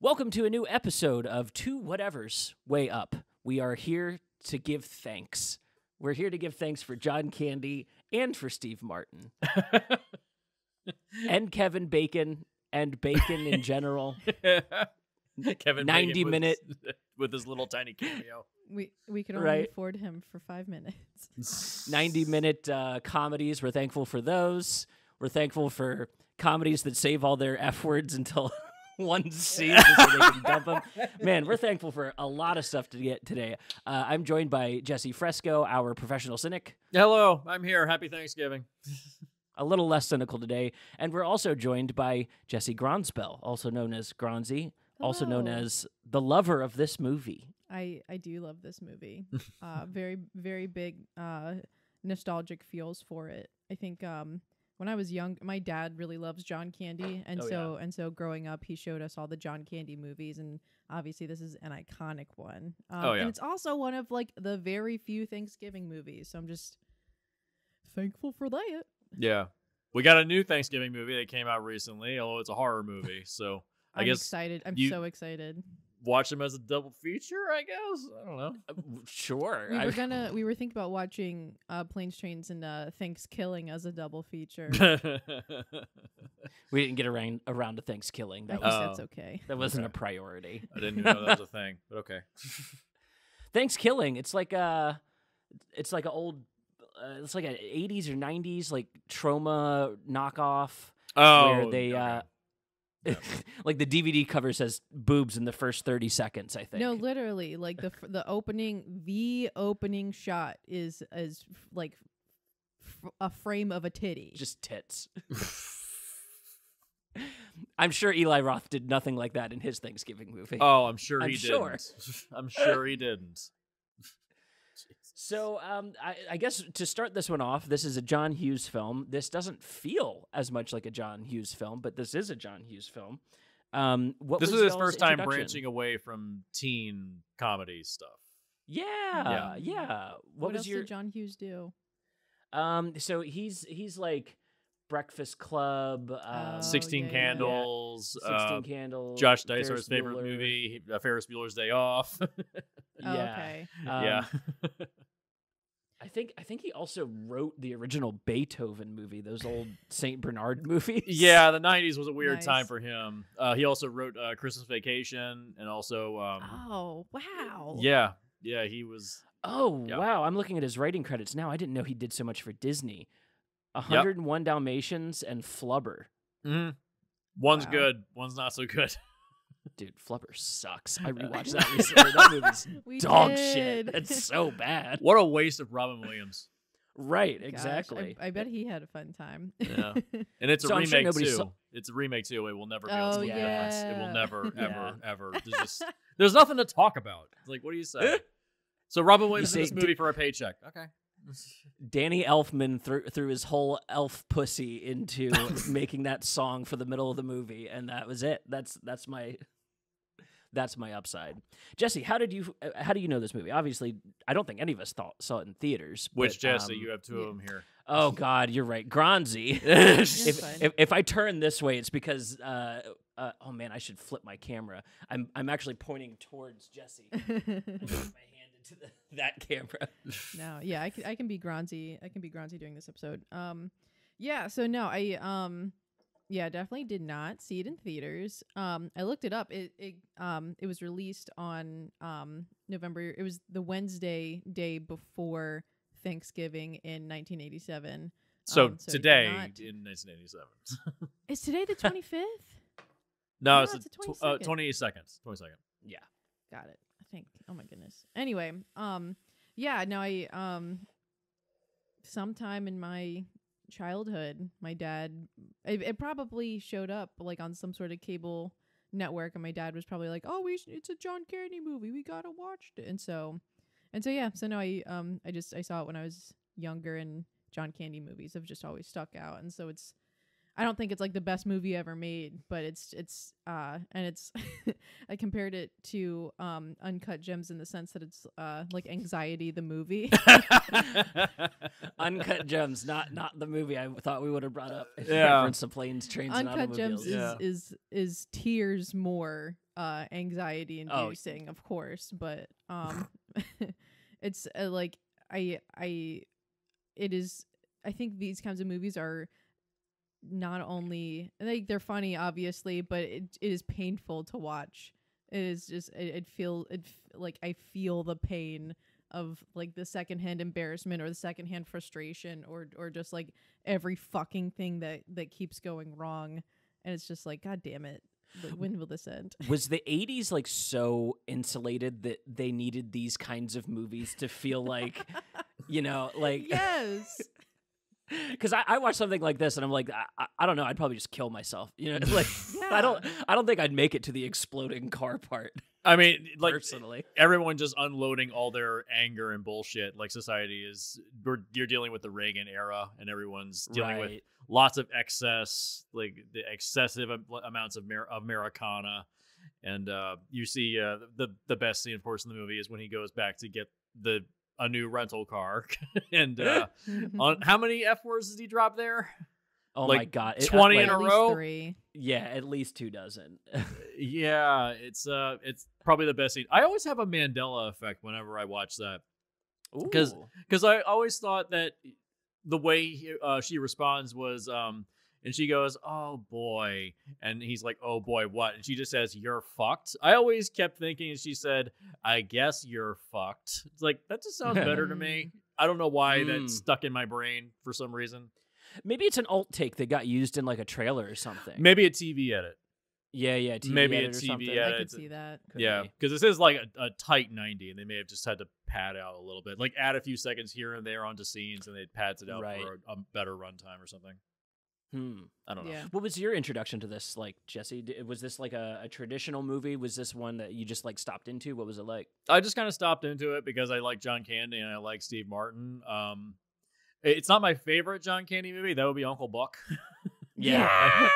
Welcome to a new episode of Two Whatevers Way Up. We are here to give thanks. We're here to give thanks for John Candy and for Steve Martin. And Kevin Bacon and Bacon in general. Kevin 90 Bacon minute with his little tiny cameo. We could only Right. afford him for 5 minutes. 90-minute comedies. We're thankful for those. We're thankful for comedies that save all their F words until one scene so they can dump them. Man, we're thankful for a lot of stuff to get today. I'm joined by Jesse Fresco, our professional cynic. Hello, I'm here. Happy Thanksgiving. A little less cynical today. And we're also joined by Jesse Gronspell, also known as Gronzy, also known Hello. as the lover of this movie. I do love this movie. Very, very big nostalgic feels for it. I think when I was young, my dad really loves John Candy, and so growing up, he showed us all the John Candy movies, and obviously this is an iconic one. And it's also one of like the very few Thanksgiving movies, so I'm just thankful for that. Yeah. We got a new Thanksgiving movie that came out recently, although it's a horror movie. So I I'm guess excited. I'm you- so excited. watch them as a double feature, I guess. I don't know. Sure. We were thinking about watching Planes, Trains, and Thanksgiving as a double feature. We didn't get around to Thanksgiving. I That think was that's okay. that wasn't okay. a priority. I didn't even know that was a thing, but okay. Thanksgiving. It's like a old. It's like an 80s or 90s like trauma knockoff where they okay. Yeah. like the DVD cover says boobs in the first 30 seconds, I think. No, literally, like the opening shot is like a frame of a titty. Just tits. I'm sure Eli Roth did nothing like that in his Thanksgiving movie. Oh, I'm sure I'm he sure. didn't. I'm sure he didn't. So I guess to start this one off, this is a John Hughes film. This doesn't feel as much like a John Hughes film, but this is a John Hughes film. What This was was his y'all's first time introduction? branching away from teen comedy stuff. Yeah. What was else your did John Hughes do? So he's like Breakfast Club, Oh, 16 yeah. Candles, 16 Candles, Josh Dysart's Ferris favorite Bueller. movie, Ferris Bueller's Day Off. Oh, Yeah. okay. Yeah. I think he also wrote the original Beethoven movie, those old Saint Bernard movies. Yeah, the 90s was a weird time Nice. for him. He also wrote Christmas Vacation and also Oh, wow. yeah, he was Oh, Yeah. wow. I'm looking at his writing credits now. I didn't know he did so much for Disney. 101 Dalmatians and Flubber. One's Wow. good, one's not so good. Dude, Flubber sucks. I rewatched that recently. That movie's We dog did. shit. It's so bad. What a waste of Robin Williams. Right, Gosh, exactly. I bet he had a fun time. Yeah. And it's a So I'm sure remake nobody too. saw- It's a remake too. It will never be Oh, able to split the difference. It yeah. will never, Yeah. ever. There's nothing to talk about. It's like, what do you say? So Robin Williams in say this movie for a paycheck. Okay. Danny Elfman threw his whole elf pussy into making that song for the middle of the movie, and that was it. That's my upside. Jesse, how do you know this movie? Obviously, I don't think any of us saw it in theaters. Which but, Jesse, you have two of them here. Oh God, you're right, Gronzy. It's fine. if I turn this way, it's because oh man, I should flip my camera. I'm actually pointing towards Jesse. I'm putting my hand into that camera. No, yeah, I can be Gronzy. I can be Gronzy during this episode. Yeah. So no, yeah, definitely did not see it in theaters. I looked it up. It was released on November. It was the Wednesday day before Thanksgiving in 1987. So So today not- in 1987. Is today the 25th? No, No, it's it's the 22nd. 28 seconds. 22nd. Yeah. Got it. I think. Oh my goodness. Anyway, yeah, no, I sometime in my childhood, my dad it probably showed up like on some sort of cable network, and my dad was probably like, "Oh, it's a John Candy movie. We gotta watch it." And so yeah. So no, I saw it when I was younger, and John Candy movies have just always stuck out, and so it's I don't think it's like the best movie ever made, but it's and it's I compared it to Uncut Gems in the sense that it's like Anxiety the movie. Uncut Gems, not the movie I thought we would have brought up. Yeah. Reference to planes, trains, and Uncut automobiles. Gems is tears more anxiety inducing, of course, but it's like it is. I think these kinds of movies are not only like they're funny, obviously, but it is painful to watch. It is just like I feel the pain of like the secondhand embarrassment or the secondhand frustration or just like every fucking thing that keeps going wrong, and it's just like, God damn it. When will this end? Was the 80s like so insulated that they needed these kinds of movies to feel like, like Yes. Because I watch something like this and I'm like, I don't know, I'd probably just kill myself. Like Yeah. I don't think I'd make it to the exploding car part. I mean, like Personally, everyone just unloading all their anger and bullshit. Like society is, you're dealing with the Reagan era, and everyone's dealing with Right. lots of excess, like the excessive amounts of Americana. And you see the best scene, of course, in the movie is when he goes back to get a new rental car. And on how many F words did he drop there? Oh Like my god, 20 in At a least row? 3. Yeah, at least 2 dozen. Yeah, it's probably the best scene. I always have a Mandela effect whenever I watch that. Because Ooh. I always thought that the way she responds was and she goes, "Oh boy," and he's like, "Oh boy, what?" And she just says, "You're fucked." I always kept thinking she said, "I guess you're fucked." It's like, that just sounds better to me. I don't know why that's stuck in my brain for some reason. Maybe it's an alt take that got used in like a trailer or something. Maybe a TV edit. Yeah, TV maybe a edit or TV something. edit. I Yeah, could see that. Could Yeah, be. because this is like a tight 90, and they may have just had to pad out a little bit, like add a few seconds here and there onto scenes, and they pads it out Right. for a better runtime or something. I don't know. Yeah. What was your introduction to this, like, Jesse? Was this like a traditional movie? Was this one that you just like stopped into? What was it like? I just kind of stopped into it because I like John Candy and I like Steve Martin. It's not my favorite John Candy movie. That would be Uncle Buck. Yeah.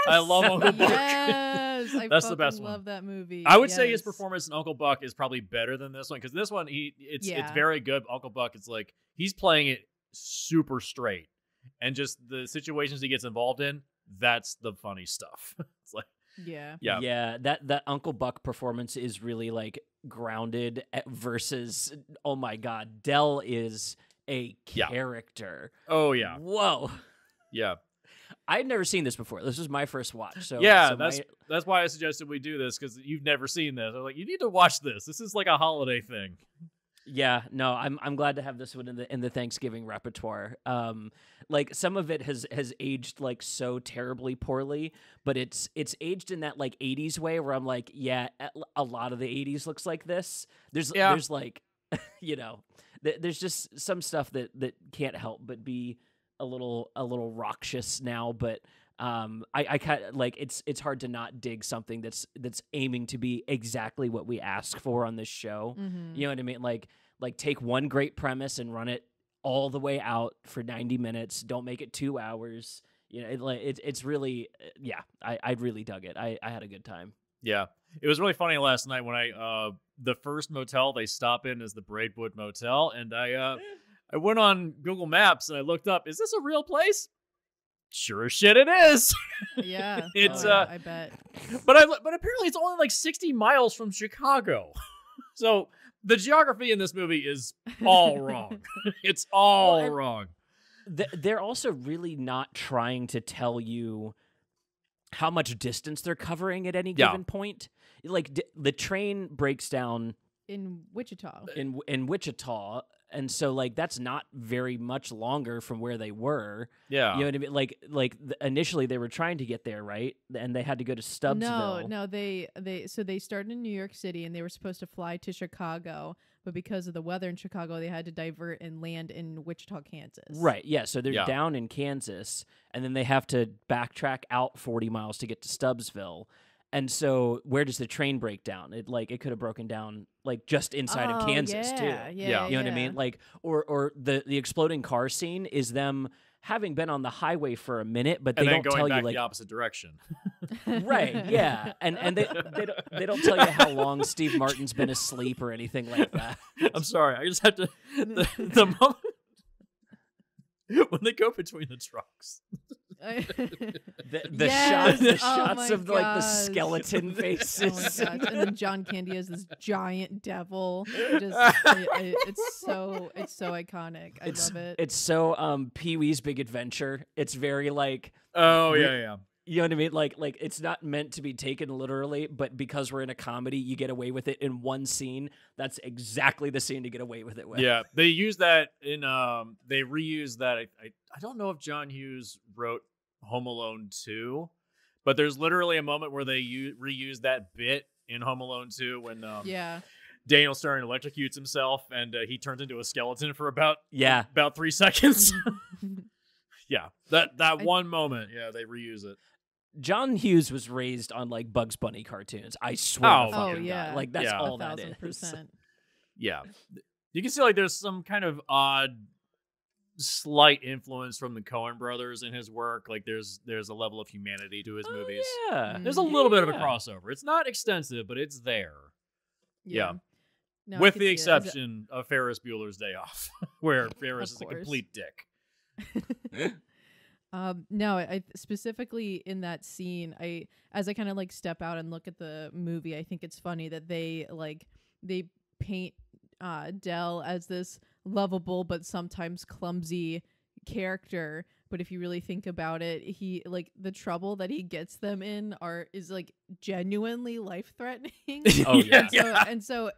I love Uncle Buck. Yes, I That's the fucking best one. love that movie. I would say his Yes. performance in Uncle Buck is probably better than this one, because this one it's Yeah. very good. Uncle Buck, it's like he's playing it super straight, and just the situations he gets involved in, that's the funny stuff. It's like, Yeah. yeah, That Uncle Buck performance is really like grounded versus. Oh my God, Dell is a Yeah. character. oh yeah, Whoa. yeah. I'd never seen this before. This was my first watch. So Yeah, so that's why I suggested we do this, because you've never seen this. I'm like, you need to watch this. This is like a holiday thing. yeah, no, I'm glad to have this one in the Thanksgiving repertoire. Like some of it has aged like so terribly poorly, but it's aged in that like 80s way where I'm like, yeah, a lot of the 80s looks like this. There's like, there's just some stuff that can't help but be a little raucous now, but I kind of like it's hard to not dig something that's aiming to be exactly what we ask for on this show. Mhm. You know what I mean? Like take one great premise and run it all the way out for 90 minutes. Don't make it 2 hours. It's really I really dug it. I had a good time. Yeah, it was really funny last night when I the first motel they stop in is the Braidwood Motel, and I went on Google Maps and I looked up, is this a real place? Sure as shit it is. Yeah. It's, I bet. but apparently it's only like 60 miles from Chicago. So the geography in this movie is all wrong. It's all wrong. They're also really not trying to tell you how much distance they're covering at any given point. Like the train breaks down In Wichita. in Wichita, and so like that's not very much longer from where they were. Yeah. You know what I mean? Like initially they were trying to get there, right? And they had to go to Stubbsville. No, they started in New York City and they were supposed to fly to Chicago, but because of the weather in Chicago, they had to divert and land in Wichita, Kansas. Right. Yeah. So they're down in Kansas, and then they have to backtrack out 40 miles to get to Stubbsville. And so, where does the train break down? It could have broken down like just inside of Kansas too. Yeah. You know what I mean? Like, or the exploding car scene is them having been on the highway for a minute, but And they then don't going tell back you like the opposite direction. right, yeah, and they don't tell you how long Steve Martin's been asleep or anything like that. I'm sorry. I just had to the moment when they go between the trucks. The Yes! the Oh shots my of like the gosh. skeleton Oh my faces. gosh! And then John Candy as this giant devil. Just, it's so iconic. I love it. It's so Pee-wee's Big Adventure. It's very like Oh yeah. you know what I mean? Like it's not meant to be taken literally, but because we're in a comedy, you get away with it in one scene. That's exactly the scene to get away with it with. Yeah, they use that in they reuse that. I don't know if John Hughes wrote Home Alone 2, but there's literally a moment where they reuse that bit in Home Alone 2 when Yeah. Daniel Stern electrocutes himself and he turns into a skeleton for about 3 seconds. Yeah, that one moment. Yeah, they reuse it. John Hughes was raised on like Bugs Bunny cartoons. I swear Oh, to fucking God. yeah. Like that's Yeah. all that is. 1,000%. Yeah, you can see like there's some kind of odd, slight influence from the Coen brothers in his work. Like there's a level of humanity to his movies. Yeah. There's a little bit of a Yeah. crossover. It's not extensive, but it's there. Yeah. No, I With could the see it. exception of Ferris Bueller's Day Off, where Ferris Of is a course. complete dick. No, I specifically in that scene, as I kind of like step out and look at the movie, I think it's funny that they paint Del as this lovable but sometimes clumsy character. But if you really think about it, he like the trouble that he gets them in is like genuinely life threatening. Oh, yeah. And so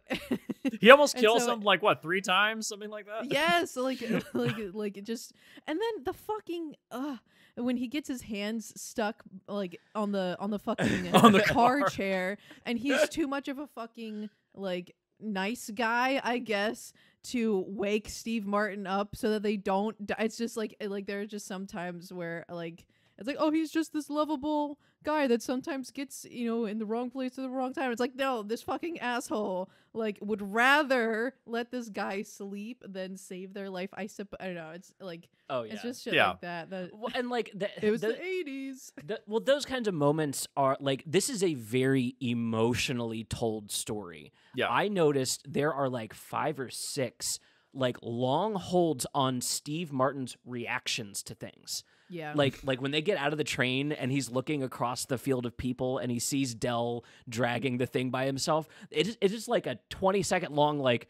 He almost And kills so- him like what 3 times, something like that. yes, like it just, and then the fucking when he gets his hands stuck like on the fucking On the car car. chair, and he's too much of a fucking like nice guy, I guess, to wake Steve Martin up so that they don't die. It's just like there are just some times where like it's like, oh, he's just this lovable guy that sometimes gets, in the wrong place at the wrong time. It's like, no, this fucking asshole like would rather let this guy sleep than save their life. I don't know. It's like, Oh yeah. it's just shit Yeah. like that. Well, and like It was the 80s. well, those kinds of moments are like this is a very emotionally told story. Yeah. I noticed there are like 5 or 6 like long holds on Steve Martin's reactions to things. Yeah. Like when they get out of the train and he's looking across the field of people and he sees Del dragging the thing by himself. It's just like a 20-second long like.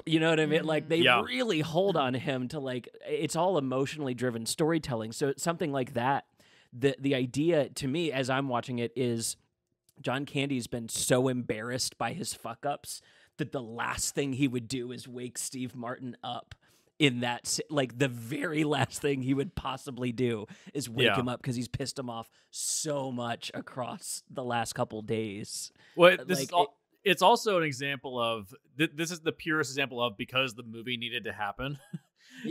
You know what I mean? Like they Yeah. really hold on him to like it's all emotionally driven storytelling. So something like that, the idea to me as I'm watching it is John Candy's been so embarrassed by his fuck ups that the last thing he would do is wake Steve Martin up in that like the very last thing he would possibly do is wake Yeah. him up because he's pissed him off so much across the last couple days. Well, this like, is all, it's also an example of this is the purest example of because the movie needed to happen.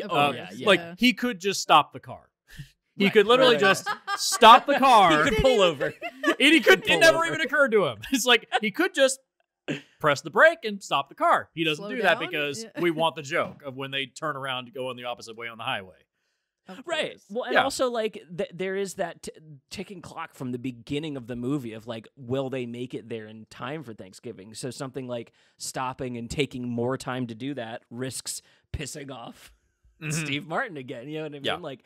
Of Oh, course, yeah. Like he could just stop the car. He Right, could literally right. just stop the car. He could pull over. And he could. pull It never over. even occurred to him. It's like he could just press the brake and stop the car. He doesn't Slow do that down? because Yeah. we want the joke of when they turn around to go in the opposite way on the highway. Of Right. course. Well, and Yeah. also like there is that ticking clock from the beginning of the movie of like, will they make it there in time for Thanksgiving? So something like stopping and taking more time to do that risks pissing off Steve Martin again. You know what I mean? Yeah. Like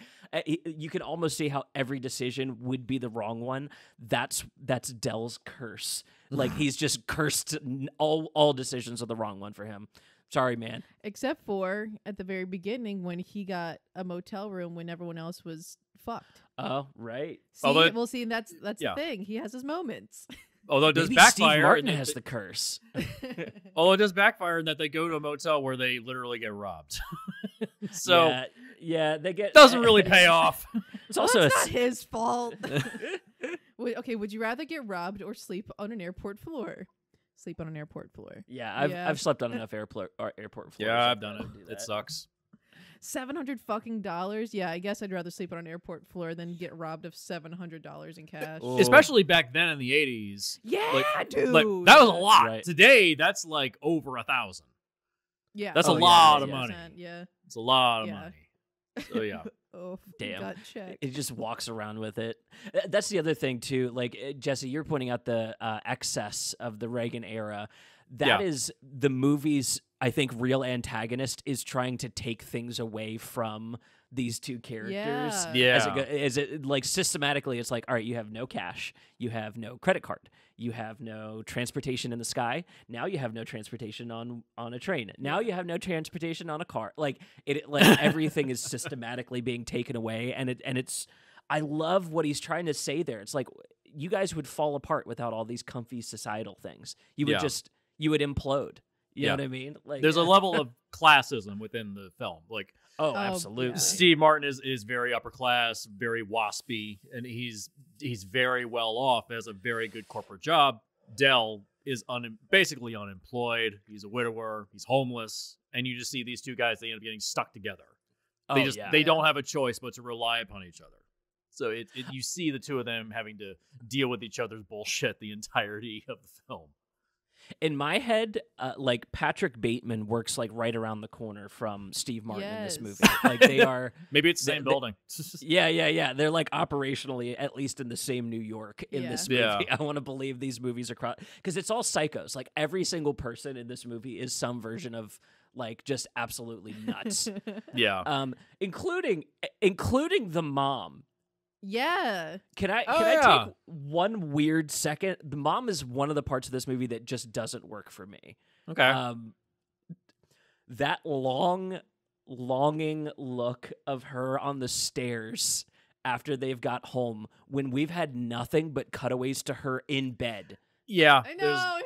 you can almost see how every decision would be the wrong one. That's Del's curse. Like he's just cursed. All decisions are the wrong one for him. Sorry, man. Except for at the very beginning when he got a motel room when everyone else was fucked. Oh, right. See, Although- see, and that's Yeah. the thing. He has his moments. Although it does Maybe backfire. Steve Martin and has they- the curse. although it does backfire in that they go to a motel where they literally get robbed. So yeah, they get doesn't really pay off. It's Well, also it's a not his fault. Okay, would you rather get robbed or sleep on an airport floor? Sleep on an airport floor. Yeah, Yeah. I've slept on enough airport floors. Yeah, I've done to it. do It that. sucks. $700 fucking dollars. Yeah, I guess I'd rather sleep on an airport floor than get robbed of $700 in cash. Oh. Especially back then in the 80s. Yeah, dude. Like that was a lot. Right. Today, that's like over 1,000. Yeah, That's a Oh, yeah, lot of yeah. money. Yeah. It's a lot of Yeah. money. So yeah. Oh, Damn. gut check. It just walks around with it. That's the other thing too. Like Jesse, you're pointing out the excess of the Reagan era. That is the movie's, I think, real antagonist is trying to take things away from these two characters. Yeah. As it like systematically, it's like, all right, you have no cash, you have no credit card, you have no transportation in the sky. Now you have no transportation on a train. Now you have no transportation on a car. Like everything is systematically being taken away, and it's. I love what he's trying to say there. It's like you guys would fall apart without all these comfy societal things. You would you would implode. You know what I mean? Like there's a level of classism within the film. Like, oh, absolutely. Yeah. Steve Martin is very upper class, very waspy, and he's very well off, has a very good corporate job. Del is basically unemployed. He's a widower. He's homeless, and you just see these two guys. They end up getting stuck together. They don't have a choice but to rely upon each other. So you see the two of them having to deal with each other's bullshit the entirety of the film. In my head, like Patrick Bateman works like right around the corner from Steve Martin in this movie. Like they are maybe it's the same building. Yeah. They're like operationally at least in the same New York in this movie. Yeah. I want to believe these movies are because it's all psychos. Like every single person in this movie is some version of like just absolutely nuts. Yeah. Including the mom. Yeah. Can I take one weird second? The mom is one of the parts of this movie that just doesn't work for me. Okay. That longing look of her on the stairs after they've got home when we've had nothing but cutaways to her in bed. Yeah. I know.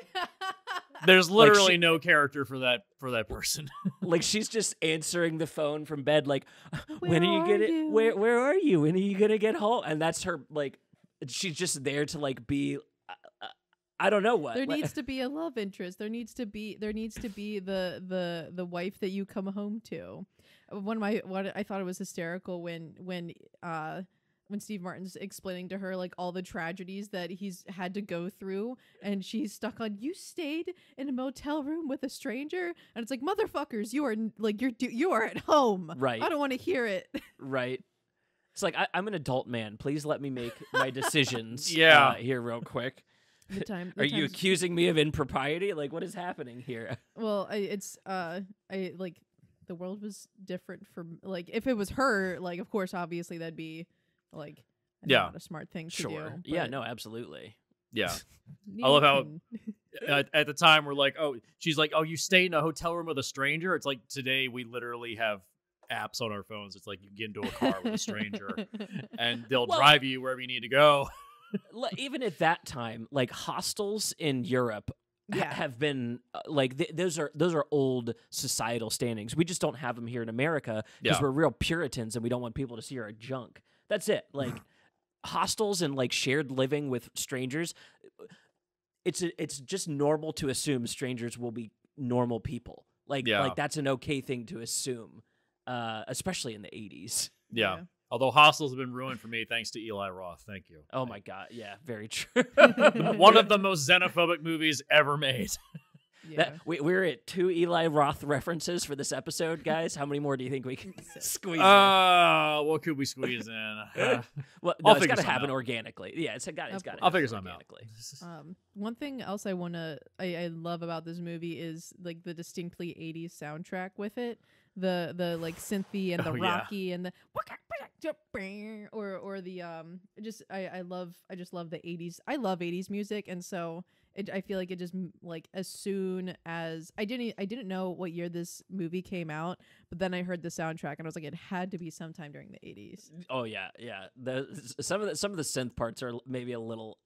There's literally no character for that person. Like she's just answering the phone from bed like, when are you gonna where are you? When are you gonna get home? And that's her, like she's just there to like be I don't know what. There needs to be a love interest. There needs to be the wife that you come home to. I thought it was hysterical when Steve Martin's explaining to her like all the tragedies that he's had to go through, and she's stuck on, you stayed in a motel room with a stranger, and it's like, motherfuckers, you are like you are at home. Right. I don't want to hear it. Right. It's like I'm an adult man. Please let me make my decisions. Here real quick. Are you accusing me of impropriety? Like what is happening here? Well, I like the world was different for like if it was her, like of course obviously that'd be like not a smart thing to do. Yeah, no, absolutely. Yeah. I love how at the time we're like, she's like, you stayed in a hotel room with a stranger. It's like today we literally have apps on our phones. It's like you get into a car with a stranger and they'll drive you wherever you need to go. Even at that time, like hostels in Europe have been like those are old societal standings. We just don't have them here in America because we're real Puritans and we don't want people to see our junk. That's it. Like hostels and like shared living with strangers, it's just normal to assume strangers will be normal people. Like that's an okay thing to assume, especially in the 80s. Yeah. Although hostels have been ruined for me thanks to Eli Roth. Thank you. Oh my God. Yeah, very true. One of the most xenophobic movies ever made. We're at 2 Eli Roth references for this episode, guys. How many more do you think we can squeeze in? What could we squeeze in? Well, no, it's got to happen organically. Yeah, it's got to I'll figure something organically. One thing else I love about this movie is like the distinctly 80s soundtrack with it. The like synthy and the rocky and the or the I just love the 80s. I love 80s music, and so I feel like it just like as soon as I didn't know what year this movie came out, but then I heard the soundtrack and I was like, it had to be sometime during the 80s. Oh yeah. Some of the synth parts are maybe a little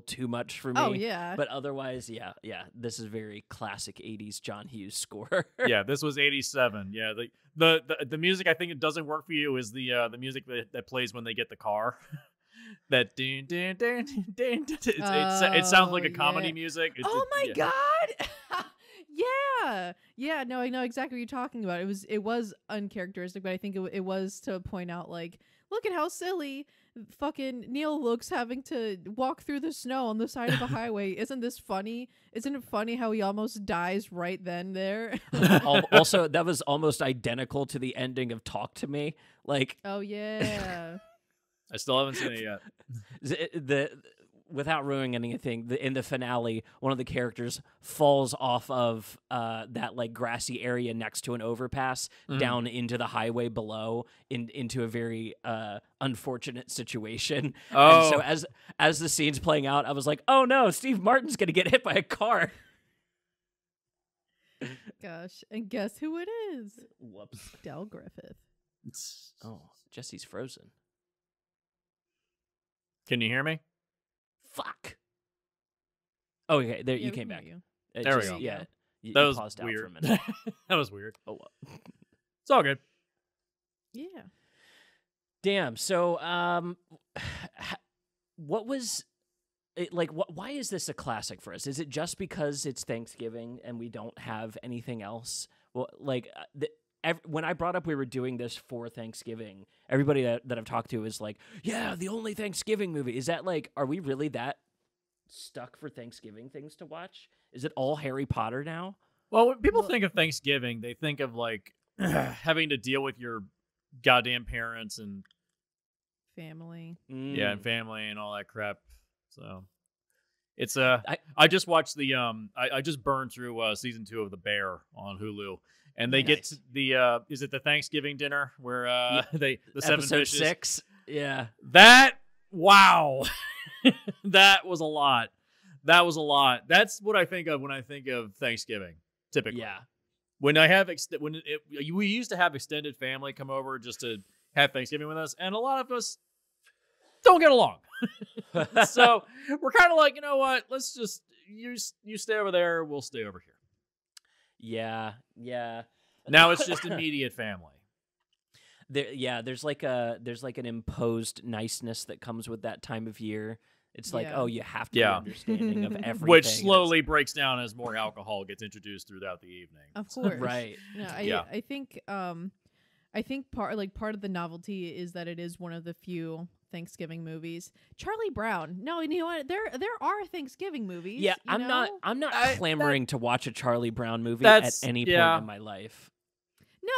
too much for me. Oh yeah. But otherwise, yeah. This is very classic 80s John Hughes score. Yeah, this was 87. Yeah, the music I think it doesn't work for you is the music that plays when they get the car. That ding ding ding ding. It sounds like a comedy music. God. Yeah. No, I know exactly what you're talking about. It was uncharacteristic, but I think it was to point out like, look at how silly fucking Neil Luke's having to walk through the snow on the side of a highway. Isn't this funny? Isn't it funny how he almost dies right then there? Also, that was almost identical to the ending of Talk to Me. Like, oh yeah. I still haven't seen it yet. Without ruining anything, in the finale, one of the characters falls off of that like grassy area next to an overpass down into the highway below, into a very unfortunate situation. Oh. And so as the scene's playing out, I was like, oh no, Steve Martin's gonna get hit by a car. Gosh, and guess who it is? Whoops. Del Griffith. Oh, Jesse's frozen. Can you hear me? Fuck. Oh, okay. There Yeah, you we came can back. hear you. There we Just- go. Yeah. You That was paused out weird. for a minute. That was weird. Oh well. It's all good. Yeah. Damn. So, what was it like? Why is this a classic for us? Is it just because it's Thanksgiving and we don't have anything else? Well, like when I brought up we were doing this for Thanksgiving, everybody that I've talked to is like, "Yeah, the only Thanksgiving movie." Is that like? Are we really that stuck for Thanksgiving things to watch? Is it all Harry Potter now? Well, when people think of Thanksgiving, they think of like having to deal with your goddamn parents and Family. yeah, and family and all that crap. So it's I just watched the I just burned through season 2 of The Bear on Hulu, and they get Nice. to the is it the Thanksgiving dinner where the seven Episode fishes? 6. Yeah. That wow, that was a lot. That was a lot. That's what I think of when I think of Thanksgiving. Typically, Yeah. when I have we used to have extended family come over just to have Thanksgiving with us, and a lot of us don't get along. So we're kind of like, you know what? Let's just you stay over there, we'll stay over here. Yeah. Now it's just immediate family. There's like an imposed niceness that comes with that time of year. It's like, Yeah. oh, you have to Yeah. be understanding of everything. Which slowly breaks down as more alcohol gets introduced throughout the evening. Of course. Right. No, Yeah. I think part of the novelty is that it is one of the few Thanksgiving movies. Charlie Brown. No, you know what? There are Thanksgiving movies. Yeah, you know? I'm not I- clamoring to watch a Charlie Brown movie That's- at any yeah. point in my life.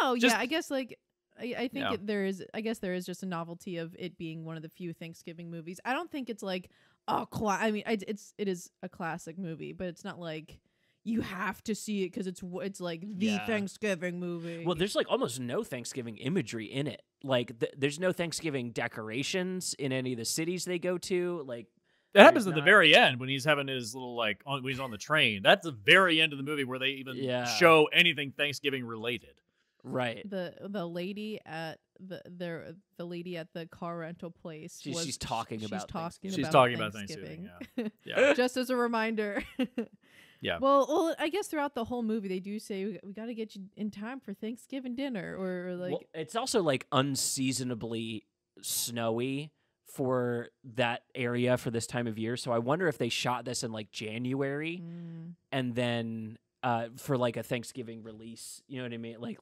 No, Just- yeah, I guess like I think Yeah. there is just a novelty of it being one of the few Thanksgiving movies. I don't think it's like I mean, it is a classic movie, but it's not like you have to see it because it's like the Yeah. Thanksgiving movie. Well, there's like almost no Thanksgiving imagery in it. Like there's no Thanksgiving decorations in any of the cities they go to. Like It happens There's at the not- very end when he's having his little like when he's on the train. That's the very end of the movie where they even Yeah. show anything Thanksgiving related. right. the lady at the lady at the car rental place. She's talking about She's talking She's about talking about Thanksgiving. Yeah. Just as a reminder. Yeah. Well, I guess throughout the whole movie they do say we got to get you in time for Thanksgiving dinner, or like Well, it's also like unseasonably snowy for that area for this time of year. So I wonder if they shot this in like January and then for like a Thanksgiving release. You know what I mean? Like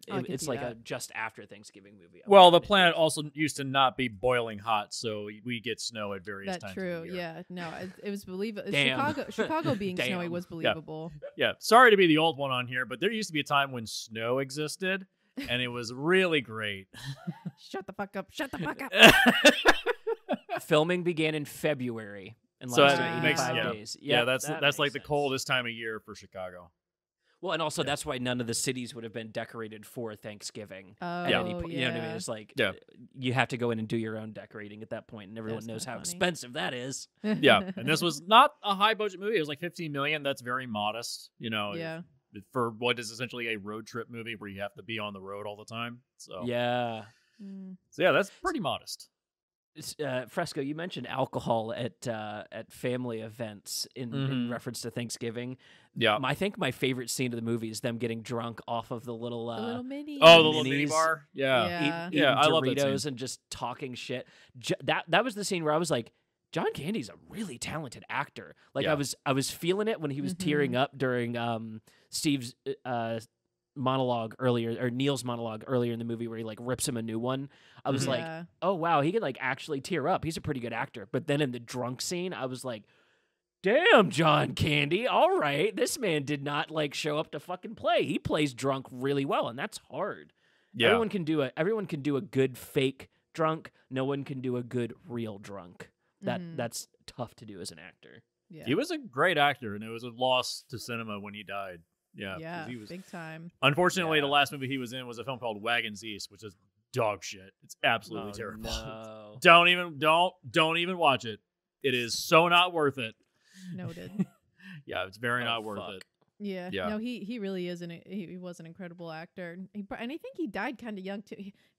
I can it's see like a that. just after Thanksgiving movie. I Well, wonder the if planet it's- also used to not be boiling hot, so we get snow at various that's times. true. Of the year. Yeah, no, it was believable. Damn. Chicago being snowy Damn. was believable. Yeah. Sorry to be the old one on here, but there used to be a time when snow existed, and it was really great. Shut the fuck up! Shut the fuck up! filming began in February and So lasted it makes- 85 yeah. days. Yeah, that that's makes like the sense. coldest time of year for Chicago. Well, and also that's why none of the cities would have been decorated for Thanksgiving. Oh, at any point. yeah. You know what I mean? It's like Yeah. you have to go in and do your own decorating at that point, and everyone That's knows kinda how funny. expensive that is. Yeah, and this was not a high budget movie. It was like 15 million. That's very modest, you know. Yeah. For what is essentially a road trip movie where you have to be on the road all the time. So Yeah. so yeah, that's pretty modest. Fresco, you mentioned alcohol at family events in Mhm. reference to Thanksgiving. Yeah. I think my favorite scene of the movie is them getting drunk off of the little The little mini. Oh, the little mini minis. bar. Yeah. Yeah. eating Yeah, I love that Doritos scene. and just talking shit. That was the scene where I was like, John Candy's a really talented actor. Like Yeah. I was feeling it when he was tearing up during Steve's monologue earlier, or Neil's monologue earlier in the movie, where he like rips him a new one, I was like, Yeah. oh wow, he could like actually tear up. He's a pretty good actor. But then in the drunk scene, I was like, damn, John Candy. All right, this man did not like show up to fucking play. He plays drunk really well, and that's hard. Yeah. Everyone can do a good fake drunk. No one can do a good real drunk. That's tough to do as an actor. Yeah. He was a great actor, and it was a loss to cinema when he died. Yeah. 'cause Yeah. He was, Big time. unfortunately, Yeah. the last movie he was in was a film called Wagons East, which is dog shit. It's absolutely Oh, terrible. no. Don't even watch it. It is so not worth it. Noted. Yeah, it's very Oh, not worth fuck. it. Yeah. Yeah. No, he really is he was an incredible actor. And I think he died kind of young too.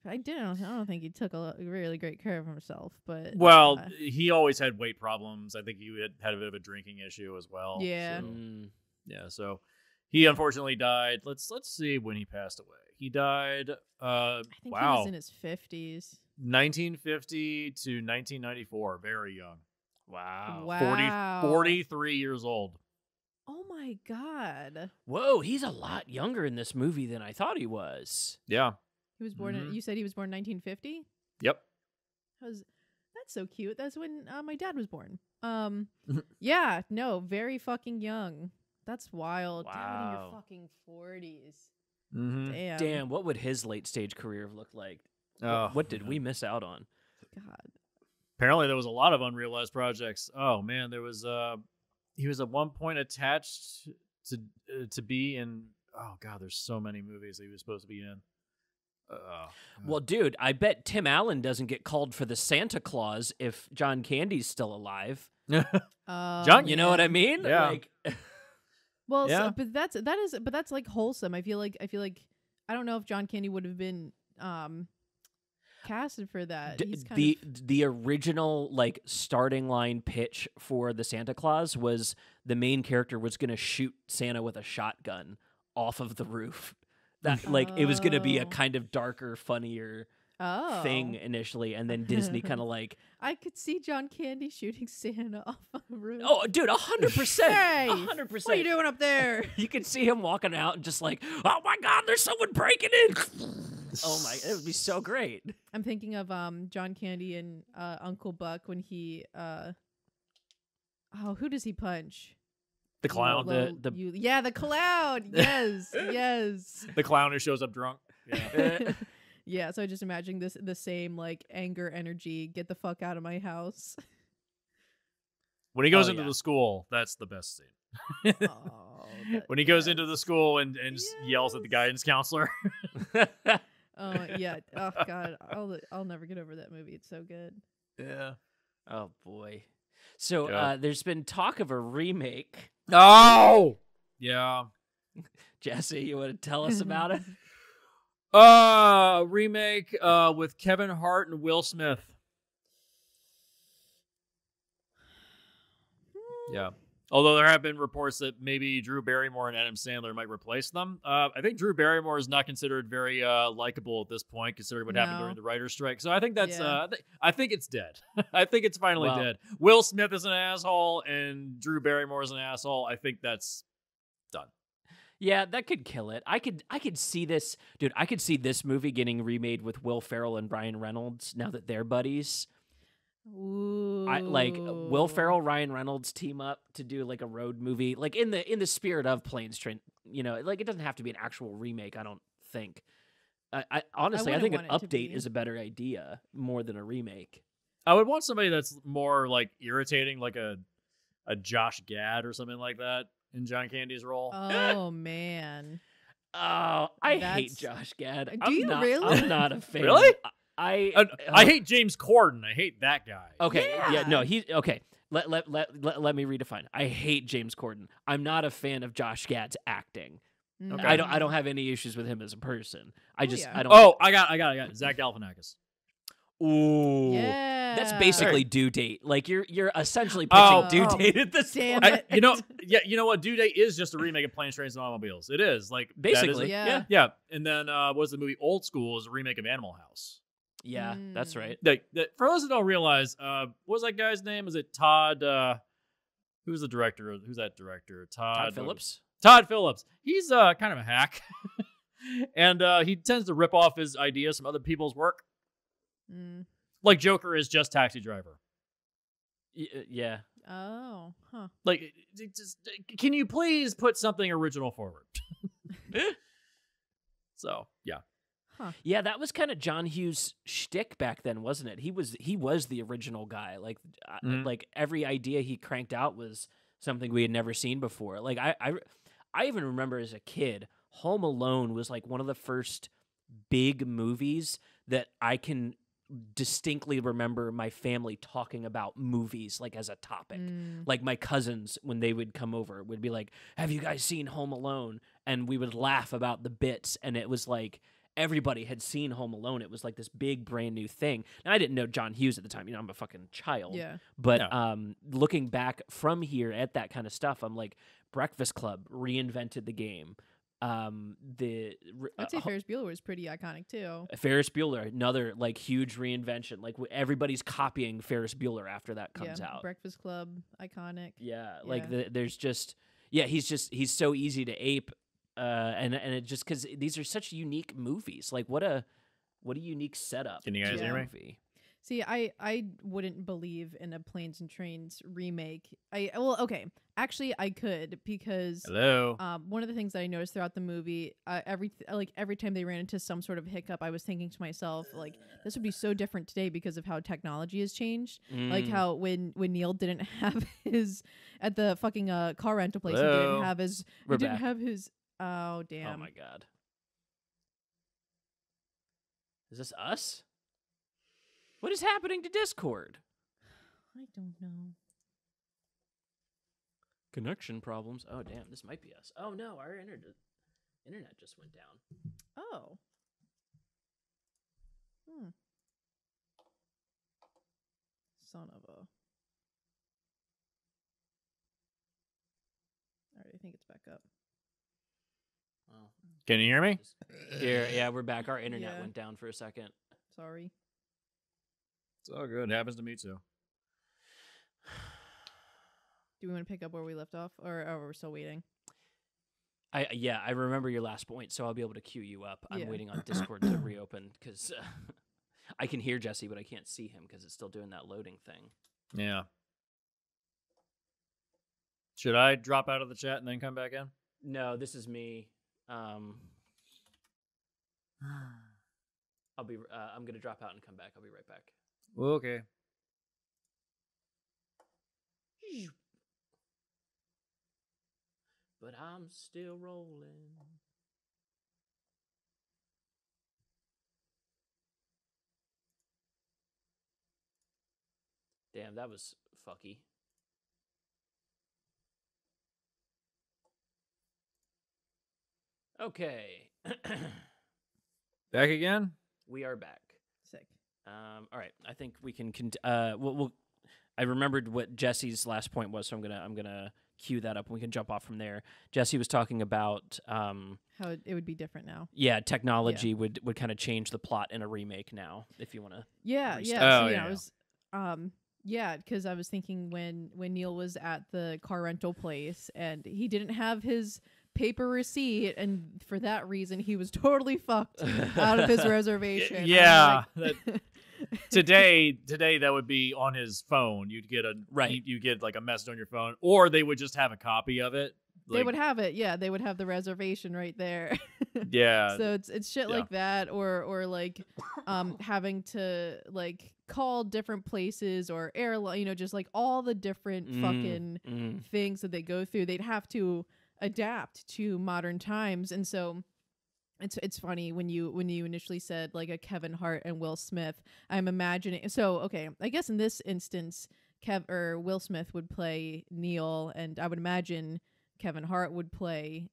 I don't think he took a really great care of himself, but Well, he always had weight problems. I think he had a bit of a drinking issue as well. Yeah. So, Mm. yeah. So he unfortunately died. Let's see when he passed away. He died. I think he Wow. was in his 50s. 1950 to 1994. Very young. Wow. Wow. 43 years old. Oh my god. Whoa, he's a lot younger in this movie than I thought he was. Yeah. He was born in, Mhm. you said he was born in 1950? Yep. That's so cute. That's when my dad was born. Yeah, no, very fucking young. That's wild. Dad in your Wow. fucking 40s. Mm-hmm. Damn, what would his late stage career have looked like? Oh, What did we miss out on? God. Apparently, there was a lot of unrealized projects. Oh man, there was. He was at one point attached to be in. Oh god, there's so many movies that he was supposed to be in. Well, dude, I bet Tim Allen doesn't get called for the Santa Claus if John Candy's still alive. John, You know what I mean? Yeah. Like, Well, Yeah. so, but that's like wholesome. I feel like I don't know if John Candy would have been casted for that. He's kind the original like starting line pitch for the Santa Claus was the main character was gonna shoot Santa with a shotgun off of the roof. That like it was gonna be a Oh. kind of darker, funnier of thing initially, and then Disney kind of like, I could see John Candy shooting Santa off a roof. oh, dude, 100%, Hey, 100%. what are you doing up there? You could see him walking out and just like, oh my god, there's someone breaking in. Oh my, it would be so great. I'm thinking of John Candy and Uncle Buck when he who does he punch? The clown. The clown. Yes, yes. The clown who shows up drunk. Yeah. Yeah, so I just imagine the same like anger energy. Get the fuck out of my house. When he goes Oh, into yeah. the school, that's the best scene. Oh, When he goes into the school and yells at the Yes. guidance counselor. Oh yeah. Oh god. I'll never get over that movie. It's so good. Yeah. Oh boy. So Yeah. there's been talk of a remake. Oh. Yeah. Jesse, you want to tell us about it? Remake with Kevin Hart and Will Smith. Yeah. Although there have been reports that maybe Drew Barrymore and Adam Sandler might replace them. I think Drew Barrymore is not considered very likable at this point, considering what happened No. during the writer's strike. So I think that's Yeah. I think it's dead. I think it's finally Well- dead. Will Smith is an asshole and Drew Barrymore is an asshole. I think that's done. Yeah, that could kill it. I could see this, dude. I could see this movie getting remade with Will Ferrell and Ryan Reynolds now that they're buddies. Ooh. I like Will Ferrell, Ryan Reynolds team up to do like a road movie, like in the spirit of Planes, Train. You know, like it doesn't have to be an actual remake. I don't think. I honestly, I wouldn't think an want it to update be. is a better idea more than a remake. I would want somebody that's more like irritating, like a Josh Gad or something like that in John Candy's role. Oh man. Oh, I hate That's- Josh Gad. Do I'm you not, really? I'm not a fan. Really? I I hate James Corden. I hate that guy. Okay, yeah, no, Yeah. he okay. Let me redefine. I hate James Corden. I'm not a fan of Josh Gad's acting. Okay. I don't have any issues with him as a person. I just yeah. I don't. Oh, I got it. Zach Galifianakis. Ooh. Yeah. That's basically Due Date. Like you're essentially Oh, pitching Due oh. Date at this Damn point. it. You know what? Due Date is just a remake of Planes, Trains, and Automobiles. It is like that is Basically, Yeah. yeah. And then what was the movie Old School? Is a remake of Animal House. Yeah, that's right. Like for those that don't realize, what was that guy's name? Is it Todd? Who's the director? Who's that director? Todd Phillips. Todd Phillips. He's kind of a hack. And he tends to rip off his ideas from other people's work. Mm. Like Joker is just Taxi Driver. Yeah. Oh, huh. Like, can you please put something original forward? So, yeah. Huh. Yeah, that was kind of John Hughes' shtick back then, wasn't it? He was the original guy. Like, like every idea he cranked out was something we had never seen before. Like, I even remember as a kid, Home Alone was like one of the first big movies that I can distinctly remember my family talking about movies like as a topic. Like my cousins, when they would come over, would be like, "Have you guys seen Home Alone?" And we would laugh about the bits, and it was like everybody had seen Home Alone. It was like this big brand new thing. Now I didn't know John Hughes at the time. You know, I'm a fucking child. Yeah. But looking back from here at that kind of stuff, I'm like, Breakfast Club reinvented the game. I'd say Ferris Bueller was pretty iconic too. Ferris Bueller, another like huge reinvention. Like everybody's copying Ferris Bueller after that comes out. Breakfast Club, iconic. Yeah, like there's just he's so easy to ape, and it just because these are such unique movies. Like what a unique setup. Can you guys hear me? Movie. See, I wouldn't believe in a Planes and Trains remake. Actually, I could because Hello. one of the things that I noticed throughout the movie, every time they ran into some sort of hiccup, I was thinking to myself, like, this would be so different today because of how technology has changed. Like how when Neil didn't have his at the fucking car rental place, Hello. he didn't have his. We're he didn't back. have his. Oh damn! Oh my god. Is this us? What is happening to Discord? I don't know. Connection problems. Oh damn, this might be us. Oh no, our internet just went down. Oh. Son of a. Alright, I think it's back up. Oh. Can you hear me? Here, yeah, we're back. Our internet Yeah. went down for a second. Sorry. It's all good. It happens to me too. Do we want to pick up where we left off, or we're still waiting? I remember your last point, so I'll be able to queue you up. I'm Yeah. waiting on Discord to reopen because I can hear Jesse, but I can't see him because it's still doing that loading thing. Yeah. Should I drop out of the chat and then come back in? No, this is me. I'll be. I'm gonna drop out and come back. I'll be right back. Okay. But I'm still rolling. Damn, that was fucky. Okay. Back again? We are back. Sick. All right. I think we can. We'll. I remembered what Jesse's last point was, so I'm gonna cue that up, and we can jump off from there. Jesse was talking about how it would be different now. Yeah, technology would kind of change the plot in a remake now. If you want to. Yeah, restart. yeah. Oh, So, yeah. I was, yeah, because I was thinking when Neil was at the car rental place and he didn't have his paper receipt, and for that reason he was totally fucked out of his reservation. Yeah. I'm like- Today that would be on his phone. You'd get you get like a message on your phone, or they would just have a copy of it. They would have it. Yeah, they would have the reservation right there. Yeah. So it's shit like that, or like having to like call different places or airline, just like all the different fucking things that they go through. They'd have to adapt to modern times, and so it's funny when you initially said like a Kevin Hart and Will Smith. I'm imagining. So okay, I guess in this instance, Will Smith would play Neil, and I would imagine Kevin Hart would play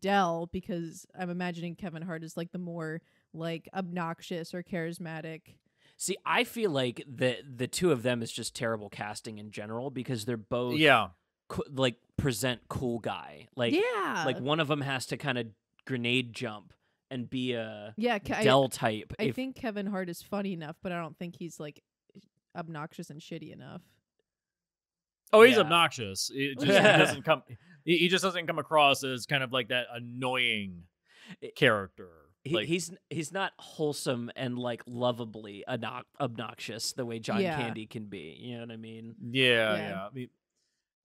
Del, because I'm imagining Kevin Hart is like the more like obnoxious or charismatic. See, I feel like the two of them is just terrible casting in general because they're both like present cool guy. Like like one of them has to kind of grenade jump and be a Del type. I think Kevin Hart is funny enough, but I don't think he's like obnoxious and shitty enough. Oh, he's obnoxious. It just doesn't come. He just doesn't come across as kind of like that annoying. character. Like, he's not wholesome and like lovably obnoxious the way John Yeah. Candy can be. You know what I mean? yeah. I mean,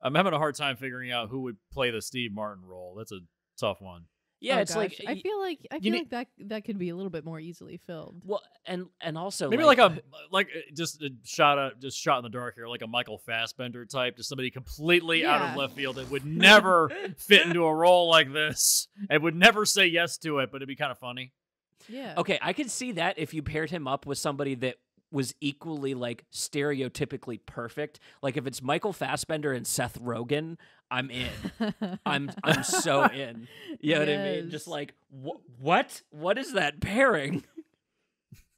I'm having a hard time figuring out who would play the Steve Martin role. That's a tough one. Yeah, Oh, it's gosh. like I feel need- like that could be a little bit more easily filled. well, and also Maybe like just a shot in the dark here, like a Michael Fassbender type, just somebody completely out of Yeah. left field that would never fit into a role like this and would never say yes to it, but it'd be kind of funny. Yeah. Okay, I could see that if you paired him up with somebody that was equally like stereotypically perfect. Like if it's Michael Fassbender and Seth Rogen, I'm in. I'm so in. You know what I mean? Just Yes. like what is that pairing?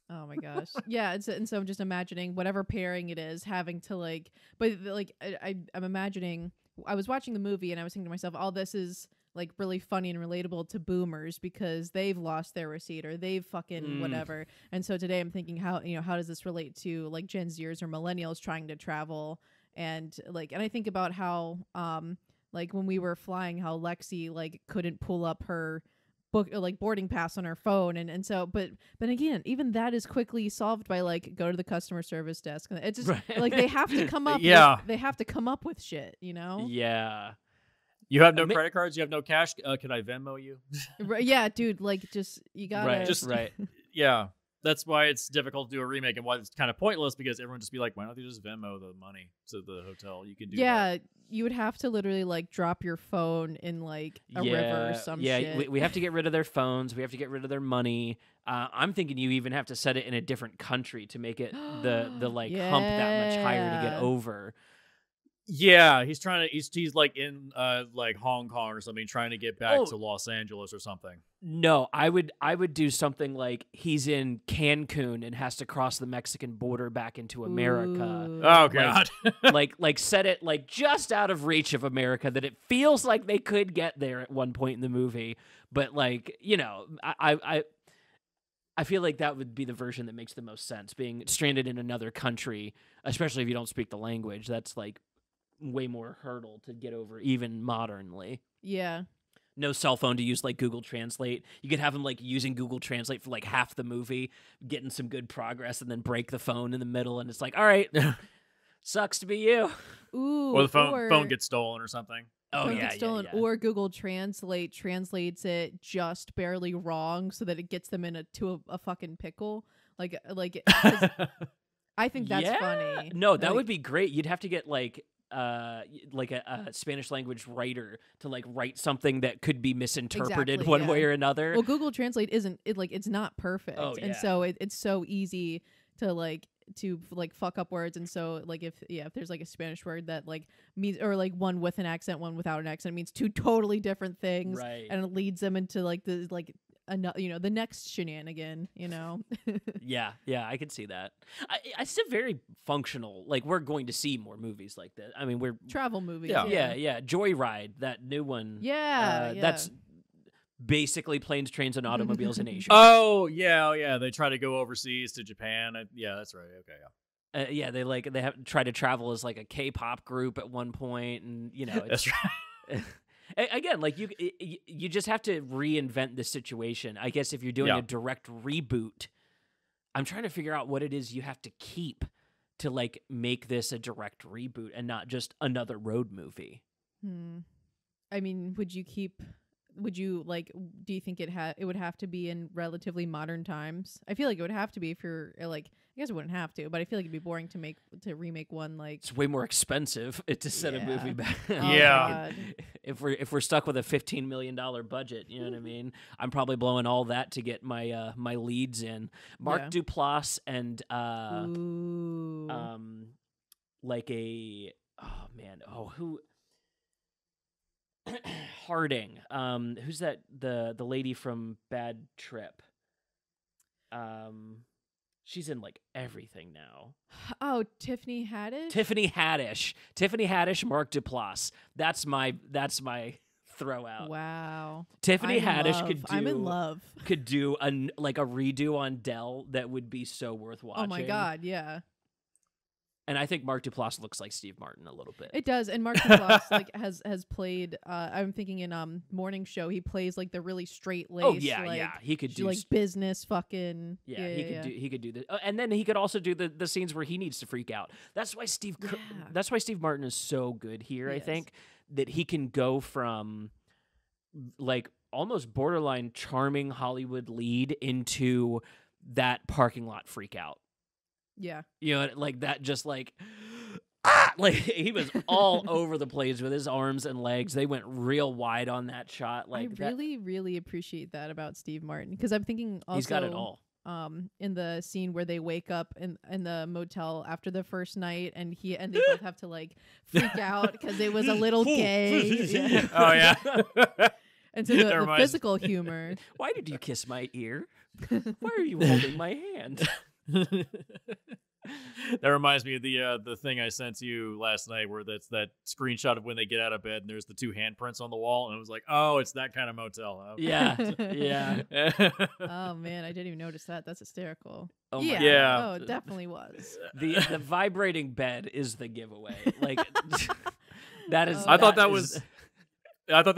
Oh my gosh. Yeah, and so I'm just imagining whatever pairing it is having to like, but like I'm imagining. I was watching the movie and I was thinking to myself, all this is like really funny and relatable to boomers because they've lost their receipt or they've fucking whatever. And so today I'm thinking how does this relate to like Gen Zers or millennials trying to travel and I think about how like when we were flying how Lexi like couldn't pull up her boarding pass on her phone and so but again even that is quickly solved by like go to the customer service desk. It's just like they have to come up they have to come up with shit, you know? Yeah. You have no credit cards. You have no cash. Can I Venmo you? Yeah, dude. Like, just you gotta Right. Just right. Yeah, that's why it's difficult to do a remake and why it's kind of pointless because everyone just be like, why don't you just Venmo the money to the hotel? You can do that. You would have to literally like drop your phone in like a river or some shit. Yeah, we have to get rid of their phones. We have to get rid of their money. I'm thinking you even have to set it in a different country to make it the like hump that much higher to get over. Yeah, he's trying to. He's like in like Hong Kong or something, trying to get back to Los Angeles or something. No, I would do something like he's in Cancun and has to cross the Mexican border back into America. Ooh. Oh God! like set it like just out of reach of America that it feels like they could get there at one point in the movie, but like I feel like that would be the version that makes the most sense. Being stranded in another country, especially if you don't speak the language, that's like way more hurdle to get over even modernly. Yeah. No cell phone to use like Google Translate. You could have him like using Google Translate for like half the movie, getting some good progress, and then break the phone in the middle, and it's like, all right, sucks to be you. Ooh. Or the phone gets stolen or something. Oh phone yeah, gets stolen, yeah. or Google Translate translates it just barely wrong so that it gets them into a fucking pickle. Like I think that's funny. No, that would be great. You'd have to get like a Spanish language writer to like write something that could be misinterpreted Exactly, one way or another. Well, Google Translate it's not perfect, Oh, and yeah. so it's so easy to fuck up words, and so like if there's like a Spanish word that like means or like one with an accent, one without an accent means two totally different things, Right. and it leads them into like the the next shenanigan, you know. Yeah, I could see that. I still very functional. Like we're going to see more movies like that. I mean, we're Travel movies. yeah. Joyride, that new one. Yeah. That's basically planes, trains, and automobiles in Asia. Oh yeah. They try to go overseas to Japan. Yeah, that's right. Okay, yeah. They have try to travel as like a K-pop group at one point, and it's, That's right. again, like you just have to reinvent the situation. I guess if you're doing a direct reboot, I'm trying to figure out what it is you have to keep to like make this a direct reboot and not just another road movie. I mean, do you think it would have to be in relatively modern times? I feel like it would have to be if you're like, I guess it wouldn't have to, but I feel like it'd be boring to remake one like It's way more expensive to set a movie back. Oh, Yeah. God. If we're stuck with a $15 million budget, you know what I mean? I'm probably blowing all that to get my my leads in. Mark Duplass and Ooh. who Harding. Who's that? The lady from Bad Trip. She's in like everything now. Oh, Tiffany Haddish. Tiffany Haddish, Mark Duplass. That's my throw out. Wow. Tiffany I'm in Haddish love. I'm in love. could do a redo on Dell that would be so worth watching. Oh my God, yeah. And I think Mark Duplass looks like Steve Martin a little bit. It does, and Mark Duplass like has played. I'm thinking in Morning Show, he plays like the really straight laced. Oh yeah, he could do like business fucking. He could do the, and then he could also do the scenes where he needs to freak out. That's why Steve Martin is so good here. I think that he can go from like almost borderline charming Hollywood lead into that parking lot freak out. Yeah. You know, like that, just like, like he was all over the place with his arms and legs. They went real wide on that shot. Like I really appreciate that about Steve Martin, because I'm thinking also he's got it all. In the scene where they wake up in the motel after the first night, and they both have to like freak out because it was a little gay. Oh yeah. And so the physical humor. Why did you kiss my ear? Why are you holding my hand? That reminds me of the thing I sent to you last night, where that's that screenshot of when they get out of bed and there's the two handprints on the wall, and it was like, oh, it's that kind of motel. Okay. Yeah. Oh man, I didn't even notice that. That's hysterical. Oh yeah. my yeah. Oh, it definitely was. The vibrating bed is the giveaway. Like that is. I thought that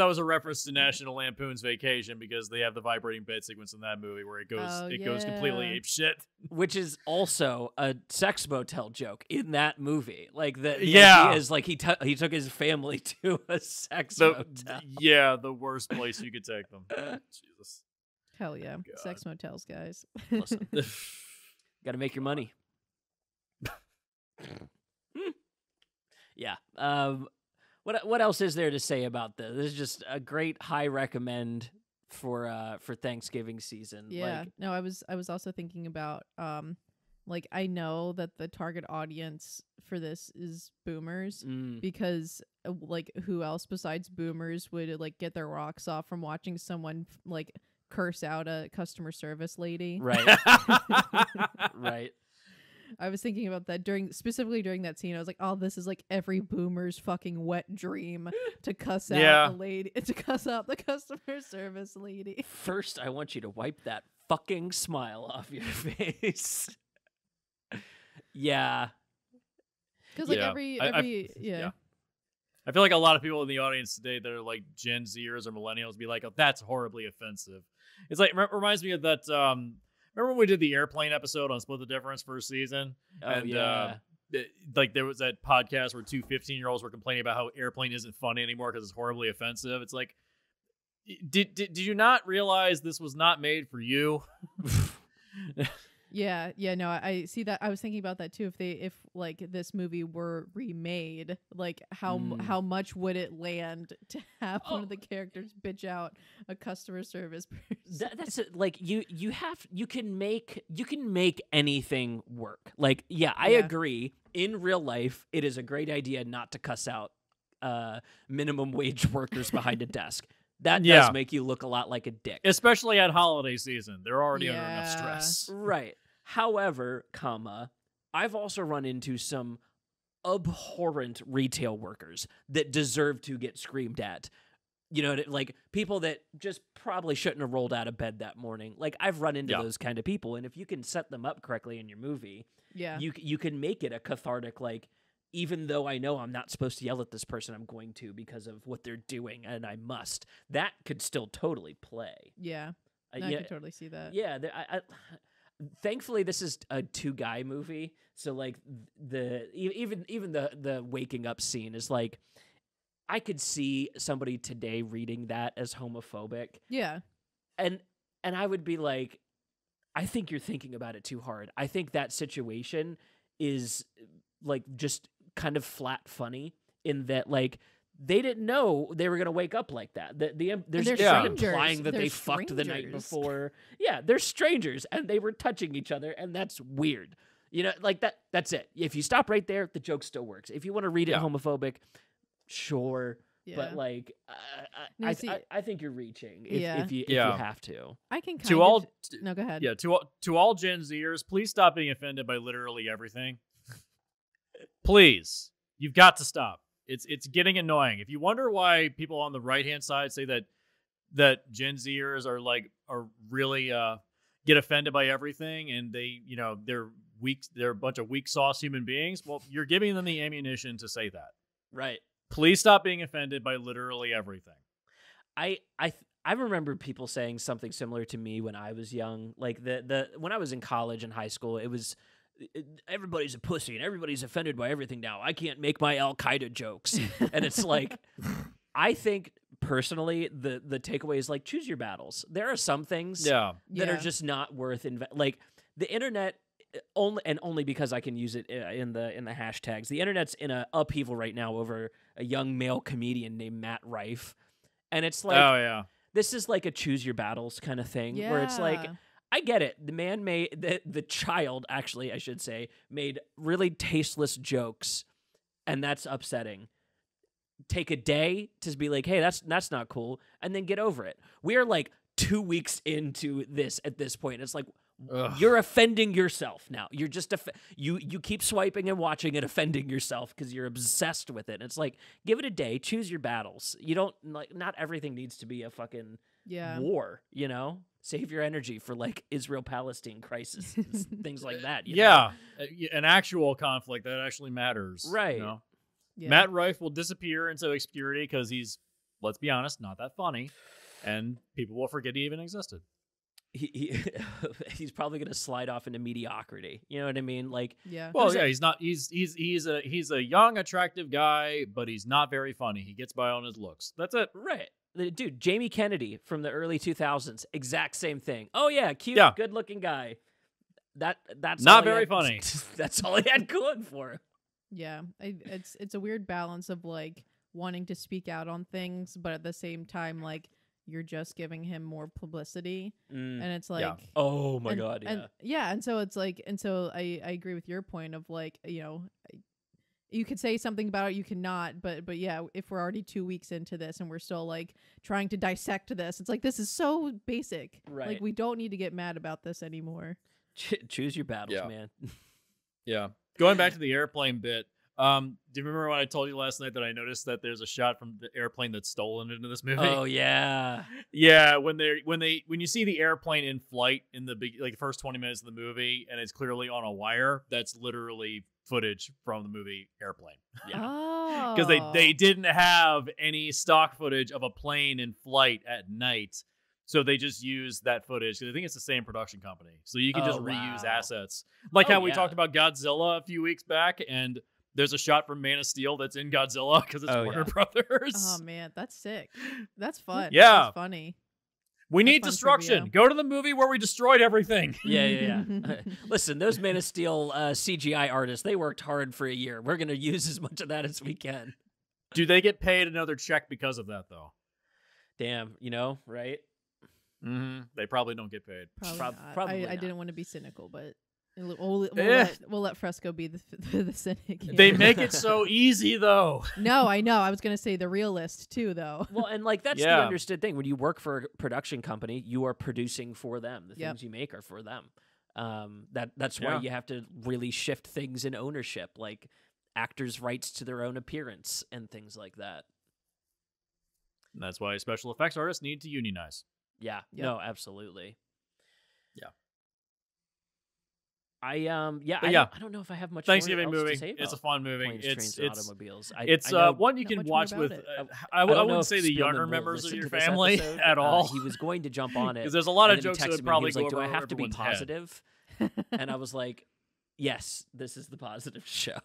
was a reference to National Lampoon's Vacation, because they have the vibrating bed sequence in that movie where it goes completely ape shit. Which is also a sex motel joke in that movie. Like the yeah, idea is like he took his family to a sex motel. Yeah, the worst place you could take them. Jesus. Hell yeah, God. Sex motels, guys. Listen, got to make your money. Yeah. What else is there to say about this? This is just a great high recommend for Thanksgiving season. Yeah. Like, no, I was also thinking about like I know that the target audience for this is boomers, because like who else besides boomers would like get their rocks off from watching someone like curse out a customer service lady? Right. Right. I was thinking about that specifically during that scene. I was like, oh, this is like every boomer's fucking wet dream to cuss out the lady, to cuss out the customer service lady. First, I want you to wipe that fucking smile off your face. Yeah. Because like every I feel like a lot of people in the audience today that are like Gen Zers or millennials be like, oh, that's horribly offensive. It's like, reminds me of that, remember when we did the airplane episode on Split the Difference first season? Oh, and, like there was that podcast where two 15-year-olds were complaining about how Airplane isn't funny anymore because it's horribly offensive. It's like, did you not realize this was not made for you? Yeah, no, I see that. I was thinking about that too. If like this movie were remade, like how much would it land to have one of the characters bitch out a customer service person? That's it. Like you can make anything work. Like I agree. In real life, it is a great idea not to cuss out minimum wage workers behind a desk. That does make you look a lot like a dick. Especially at holiday season. They're already under enough stress. Right. However, I've also run into some abhorrent retail workers that deserve to get screamed at. You know, like people that just probably shouldn't have rolled out of bed that morning. Like I've run into those kind of people, and if you can set them up correctly in your movie, you can make it a cathartic, like, even though I know I'm not supposed to yell at this person, I'm going to because of what they're doing, and I must. That could still totally play. Yeah, I can totally see that. Yeah, thankfully, this is a two-guy movie, so like even the waking up scene is like, I could see somebody today reading that as homophobic. Yeah, and I would be like, I think you're thinking about it too hard. I think that situation is like just kind of flat funny in that like they didn't know they were going to wake up like that. There's implying that they fucked the night before. Yeah, they're strangers and they were touching each other, and that's weird. You know, like that's it. If you stop right there, the joke still works. If you want to read it homophobic, sure. Yeah. But like, I think you're reaching if you have to. I can no, go ahead. Yeah, to all Gen Zers, please stop being offended by literally everything. Please, you've got to stop. It's getting annoying. If you wonder why people on the right hand side say that Gen Zers are really get offended by everything, and they're they're a bunch of weak sauce human beings. Well, you're giving them the ammunition to say that. Right. Please stop being offended by literally everything. I remember people saying something similar to me when I was young. Like the when I was in college and high school, it was everybody's a pussy and everybody's offended by everything now. I can't make my Al Qaeda jokes. And it's like, I think personally the takeaway is like, choose your battles. There are some things that are just not worth like the internet. Only because I can use it in the hashtags. The internet's in a upheaval right now over a young male comedian named Matt Rife, and it's like, this is like a choose your battles kind of thing, where it's like, I get it. The man made the child, actually, I should say, made really tasteless jokes, and that's upsetting. Take a day to be like, hey, that's not cool, and then get over it. We are like 2 weeks into this at this point. It's like, you're offending yourself now. You're just you keep swiping and watching and offending yourself because you're obsessed with it. And it's like, give it a day, choose your battles. You don't like, not everything needs to be a fucking war, you know? Save your energy for like Israel-Palestine crisis, things like that. You know? An actual conflict that actually matters. Right. You know? Matt Rife will disappear into obscurity because he's, let's be honest, not that funny. And people will forget he even existed. He's probably going to slide off into mediocrity. You know what I mean? Like, he's not. He's a young, attractive guy, but he's not very funny. He gets by on his looks. That's it. Right, dude. Jamie Kennedy from the early 2000s, exact same thing. Oh yeah, cute, good-looking guy. That's not very funny. That's all he had going for him. Yeah, it's a weird balance of like wanting to speak out on things, but at the same time, like, you're just giving him more publicity. And it's like, oh my God. And so it's like, and so I agree with your point of like, you know, you could say something about it, you cannot, but yeah, if we're already 2 weeks into this and we're still like trying to dissect this, it's like, this is so basic. Right. Like, we don't need to get mad about this anymore. Choose your battles, man. Going back to the airplane bit. Do you remember when I told you last night that I noticed that there's a shot from the airplane that's stolen into this movie? Oh yeah. Yeah, when you see the airplane in flight in the first 20 minutes of the movie and it's clearly on a wire, that's literally footage from the movie Airplane. Because they didn't have any stock footage of a plane in flight at night. So they just use that footage. I think it's the same production company. So you can just reuse assets. Like how we talked about Godzilla a few weeks back, and there's a shot from Man of Steel that's in Godzilla because it's Warner Brothers. Oh, man. That's sick. That's fun. Yeah. That's funny. We need destruction. Go to the movie where we destroyed everything. Yeah. Listen, those Man of Steel CGI artists, they worked hard for a year. We're going to use as much of that as we can. Do they get paid another check because of that, though? Damn, you know, right? Mm-hmm. They probably don't get paid. Probably I didn't want to be cynical, but we'll let Fresco be the cynic here. They make it so easy, though. No, I know. I was going to say the realist, too, though. Well, and like that's the understood thing. When you work for a production company, you are producing for them. The things you make are for them. That's why you have to really shift things in ownership, like actors' rights to their own appearance and things like that. And that's why special effects artists need to unionize. Yeah. Yep. No, absolutely. Yeah. I don't know if I have much Thanksgiving more else movie. to say about It's a fun movie. Planes, It's Trains, and Automobiles. It's one you can watch with. I wouldn't say the younger members of your family at all. He was going to jump on it because there's a lot of jokes that would probably go over do I have to be everyone's positive? And I was like, yes, this is the positive show.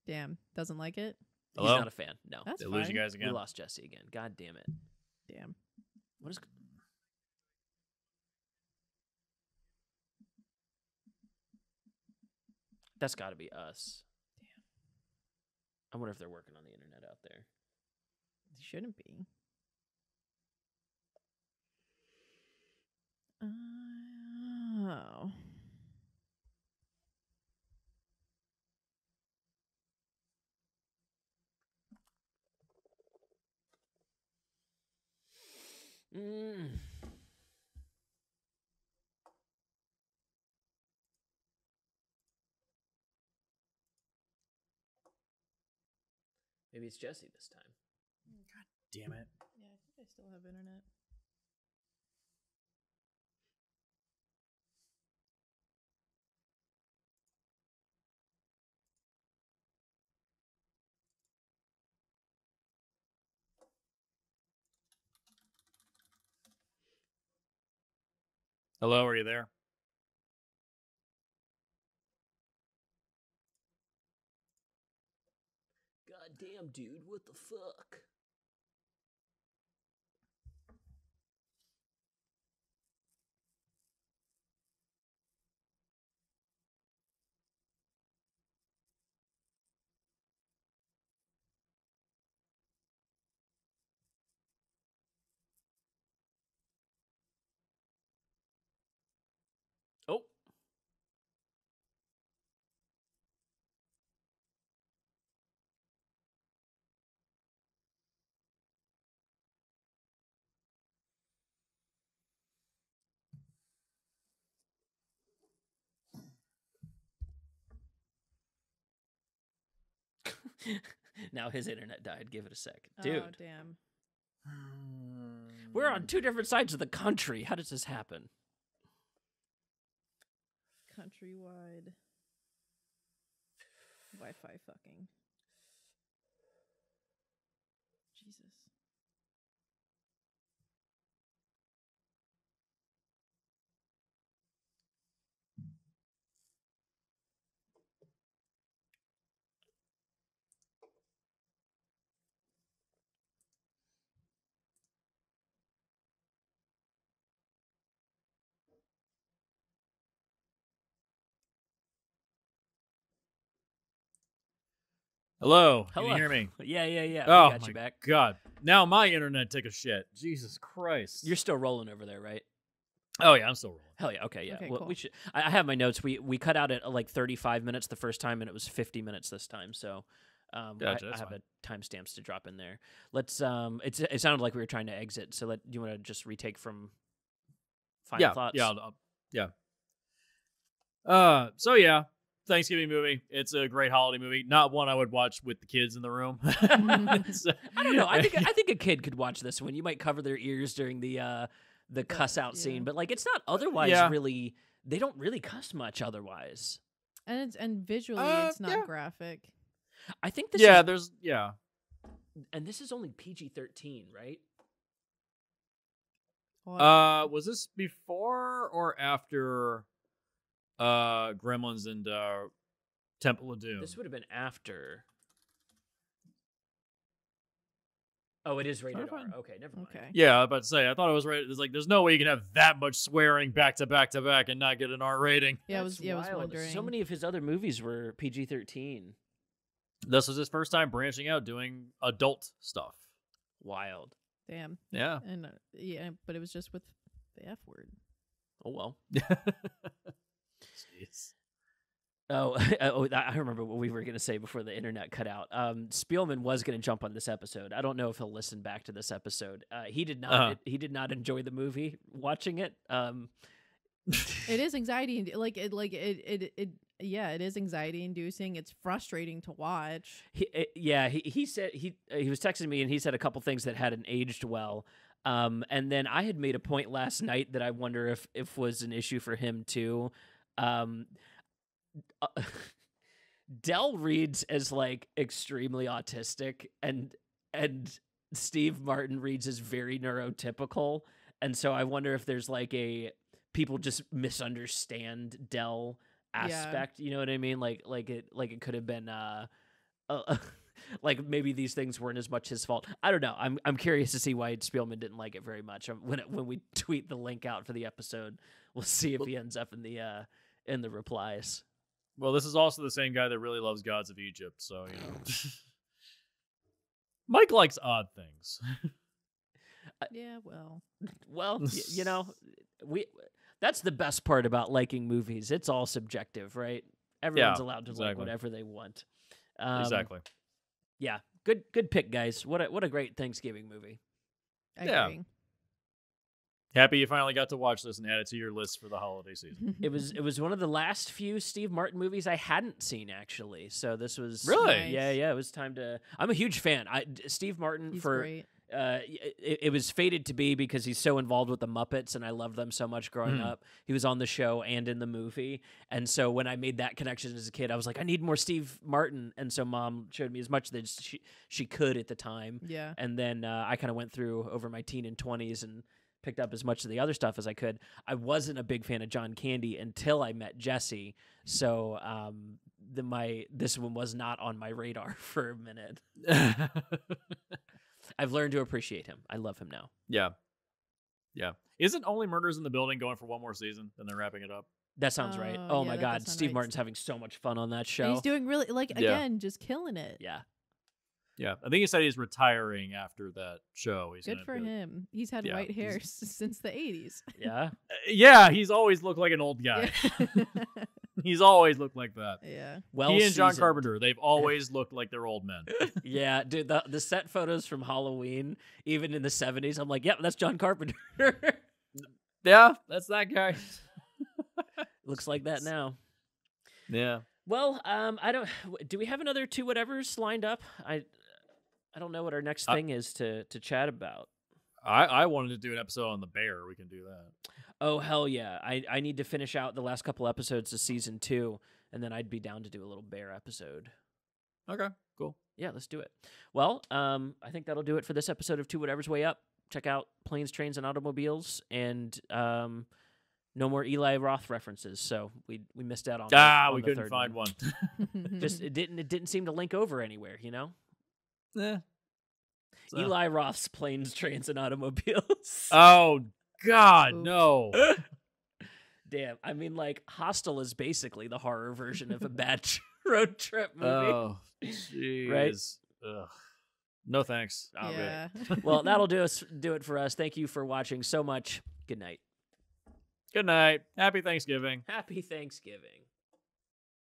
Damn, doesn't like it. Hello? He's not a fan. No, that's fine. Lose you guys again. We lost Jesse again. God damn it. Damn. What is? That's got to be us. Damn. I wonder if they're working on the internet out there. They shouldn't be. Oh. Maybe it's Jesse this time. God damn it. Yeah, I think I still have internet. Hello, are you there? God damn, dude, what the fuck? Oh. Now his internet died. Give it a sec. Dude, Oh, damn. we're on two different sides of the country. How does this happen? Countrywide Wi-Fi fucking. Jesus. Hello, can Hello. you hear me? Yeah. Oh We got my you back. god! Now my internet took a shit. Jesus Christ! You're still rolling over there, right? Oh yeah, I'm still rolling. Hell yeah. Okay, yeah. Okay, Well, cool. we should. I have my notes. We cut out at like 35 minutes the first time, and it was 50 minutes this time. So, Gotcha, I that's have fine. a timestamps to drop in there. Let's. It sounded like we were trying to exit. So do you want to just retake from final thoughts? Yeah. So yeah, Thanksgiving movie. It's a great holiday movie. Not one I would watch with the kids in the room. So- I don't know. I think a kid could watch this one. You might cover their ears during the cuss out yeah. scene, but like it's not otherwise Yeah. really. They don't really cuss much otherwise. And visually it's not yeah. graphic. I think this. yeah, is, there's yeah. and this is only PG-13, right? Well, Was this before or after Gremlins and Temple of Doom? This would have been after. Oh, it is rated Trying to R. Okay, never mind. okay. Yeah, I was about to say. I thought it was right. It's like there's no way you can have that much swearing back to back to back and not get an R rating. Yeah, I That's was wild. wondering. So many of his other movies were PG-13. This was his first time branching out doing adult stuff. Wild. Damn. Yeah. And yeah, but it was just with the F word. Oh well. Jeez. Oh, I remember what we were going to say before the internet cut out. Spielman was going to jump on this episode. I don't know if he'll listen back to this episode. He did not. Uh-huh. He did not enjoy the movie watching it. It is anxiety yeah, it is anxiety inducing. It's frustrating to watch. He said he was texting me and he said a couple things that hadn't aged well. And then I had made a point last night that I wonder if was an issue for him too. Dell reads as like extremely autistic and Steve Martin reads as very neurotypical, and so I wonder if there's like a people just misunderstand Dell aspect. You know what I mean? Like it could have been like maybe these things weren't as much his fault. I don't know. I'm curious to see why Spielman didn't like it very much. When we tweet the link out for the episode, we'll see if he ends up in the replies. Well, this is also the same guy that really loves Gods of Egypt, so you know. Mike likes odd things. Yeah, well. Well, you know, that's the best part about liking movies. It's all subjective, right? Everyone's allowed to like exactly. whatever they want. Exactly. Yeah, good pick, guys. What a great Thanksgiving movie. I Yeah. agree. Happy you finally got to watch this and add it to your list for the holiday season. It was one of the last few Steve Martin movies I hadn't seen actually. So this was Really? Nice. Yeah. It was time to. I'm a huge fan. Steve Martin He's for. great. It was fated to be because he's so involved with the Muppets and I loved them so much growing up. He was on the show and in the movie. And so when I made that connection as a kid, I was like, I need more Steve Martin. And so Mom showed me as much as she could at the time. Yeah. And then I kind of went through over my teen and 20s and picked up as much of the other stuff as I could. I wasn't a big fan of John Candy until I met Jesse. So this one was not on my radar for a minute. I've learned to appreciate him. I love him now. Yeah. Yeah. Isn't Only Murders in the Building going for one more season? Then they're wrapping it up. That sounds right. Oh yeah, my that God. does sound Steve right. Martin's having so much fun on that And show. he's doing really again, just killing it. Yeah. Yeah. I think he said he's retiring after that show. He's Good gonna for do it. him. He's had Yeah, white hair he's- since the 80s. Yeah. Yeah, he's always looked like an old guy. He's always looked like that. Yeah. Well, He and John seasoned. Carpenter, they've always looked like they're old men. Yeah, dude, the set photos from Halloween, even in the 70s, I'm like, yep, that's John Carpenter. Yeah, that's that guy. Looks like that now. Yeah. Well, do we have another two whatevers lined up? I don't know what our next thing is to chat about. I wanted to do an episode on the bear. We can do that. Oh, hell yeah. I need to finish out the last couple episodes of season 2, and then I'd be down to do a little bear episode. Okay, cool. Yeah, let's do it. Well, I think that'll do it for this episode of Two Whatever's Way Up. Check out Planes, Trains, and Automobiles, and no more Eli Roth references. So we missed out on. on We the couldn't third find one. Just it didn't seem to link over anywhere. You know, Yeah. So- Eli Roth's Planes, Trains, and Automobiles. Oh God, Oops. no. Damn, I mean, like Hostel is basically the horror version of a bad road trip movie. Oh, jeez. Right? Ugh. No thanks. All right. yeah. Well, that'll do it for us. Thank you for watching so much. Good night. Good night. Happy Thanksgiving. Happy Thanksgiving.